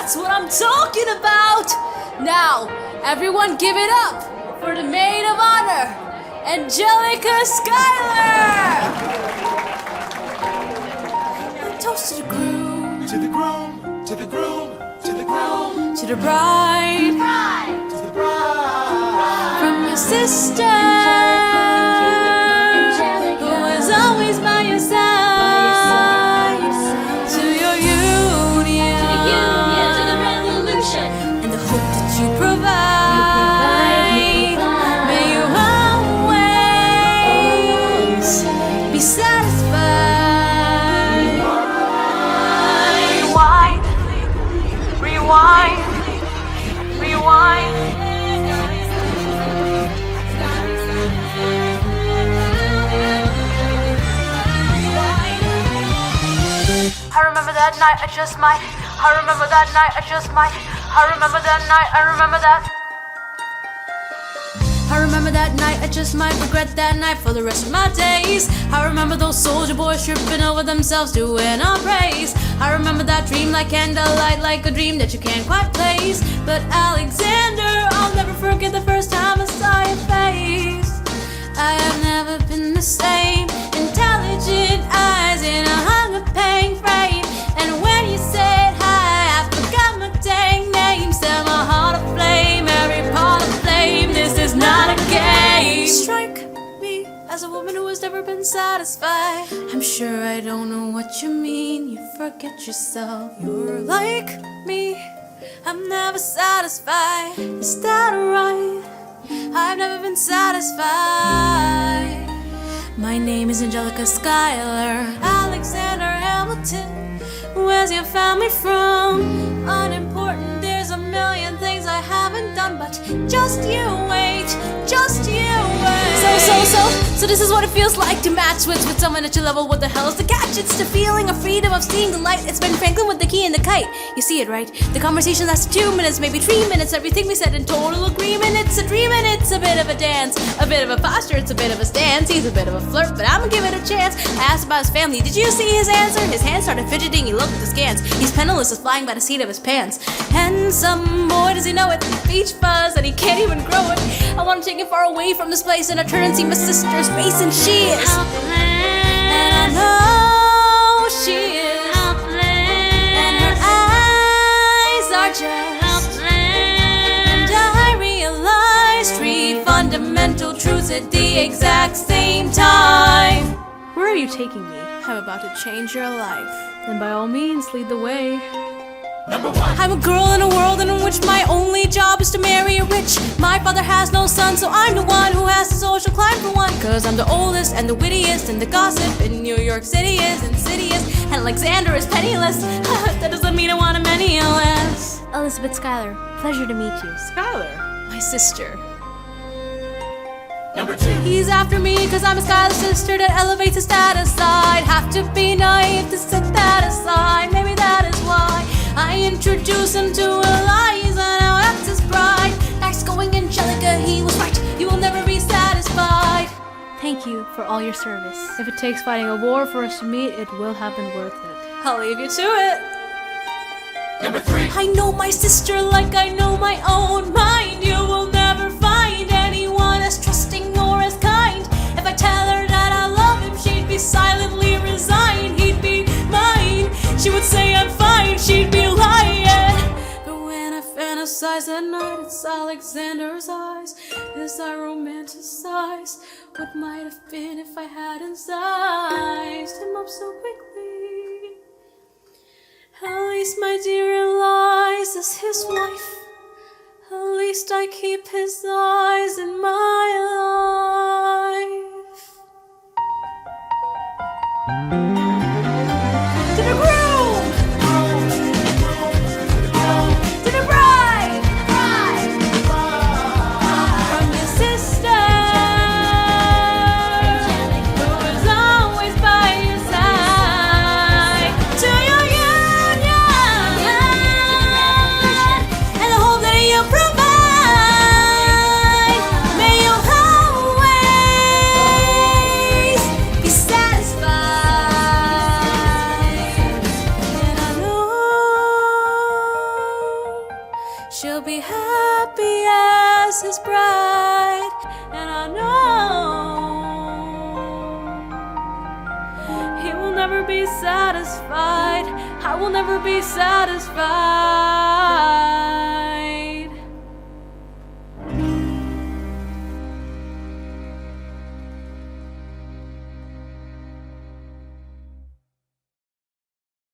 That's what I'm talking about! Now, everyone give it up for the maid of honor, Angelica Schuyler! And toast to the groom, To the groom, to the groom, to the groom, to the bride, to the bride. from your sister, who was always by your side, to your union, to the revolution. and the hope that you provide. May you always be satisfied. Rewind, rewind, rewind. I remember that night, I just might. I remember that night, I just might. I remember that night, I remember that. I remember that night, I just might regret that night for the rest of my days. I remember those soldier boys tripping over themselves doing our praise. I remember that dream like candlelight, like a dream that you can't quite place. But Alexander, I'll never forget the first time I saw your face. I have never been the same. Intelligent eyes in a hunger pain frame. And when you said hi, I forgot my dang name. Set my heart aflame, every part aflame. This is not a game. Strike me as a woman who has never been satisfied. I'm sure I don't know what you mean. You forget yourself. You're like me, I'm never satisfied. Is that right? I've never been satisfied. My name is Angelica Schuyler. Alexander Hamilton. Where's your family from? Unimportant, there's a million things I haven't done, but just you wait, just you wait. So this is what it feels like to match with someone at your level. What the hell is the catch? It's the feeling of freedom, of seeing the light. It's Ben Franklin with the key and the kite. You see it, right? The conversation lasted 2 minutes, maybe 3 minutes. Everything we said in total agreement. It's a dream and it's a bit of a dance, a bit of a posture, it's a bit of a stance. He's a bit of a flirt, but I'ma give it a chance. I asked about his family. Did you see his answer? His hands started fidgeting. He looked at the scans. He's penniless, is flying by the seat of his pants. And some boy, does he know it? Beach fuzz, and he can't even grow it. I want to take him far away from this place, and I turn and see my sister's face, and she is. And I know she is. And her eyes are just. And I realized 3 fundamental truths at the exact same time. Where are you taking me? I'm about to change your life. Then by all means, lead the way. Number 1. I'm a girl in a world in which my only job is to marry a rich. My father has no son, so I'm the one who has to social climb for one. Cause I'm the oldest and the wittiest, and the gossip in New York City is insidious. And Alexander is penniless. That doesn't mean I want him any less. Elizabeth Schuyler, pleasure to meet you. Schuyler? My sister. Number 2. He's after me cause I'm a Schuyler sister that elevates his status. I'd have to be naive to set that aside. Maybe that is why I introduce him to Eliza, now that's his bride. Nice going, Angelica, he was right. You will never be satisfied. Thank you for all your service. If it takes fighting a war for us to meet, it will have been worth it. I'll leave you to it. Number 3. I know my sister like I know my own mind. You will never find anyone as trusting or as kind. If I tell her that I love him, she'd be silently resigned. He'd be mine. She would say I'm fine, she'd be lying. But when I fantasize at night, it's Alexander's eyes as I romanticize what might have been if I hadn't sized him up so quickly. At least my dear Eliza is his wife. At least I keep his eyes in my life. To the groom! To the bride! From your sister, who is always by your side, to your union, and the hope that you provide. May you always be satisfied. be happy as his bride. And I know he will never be satisfied. I will never be satisfied.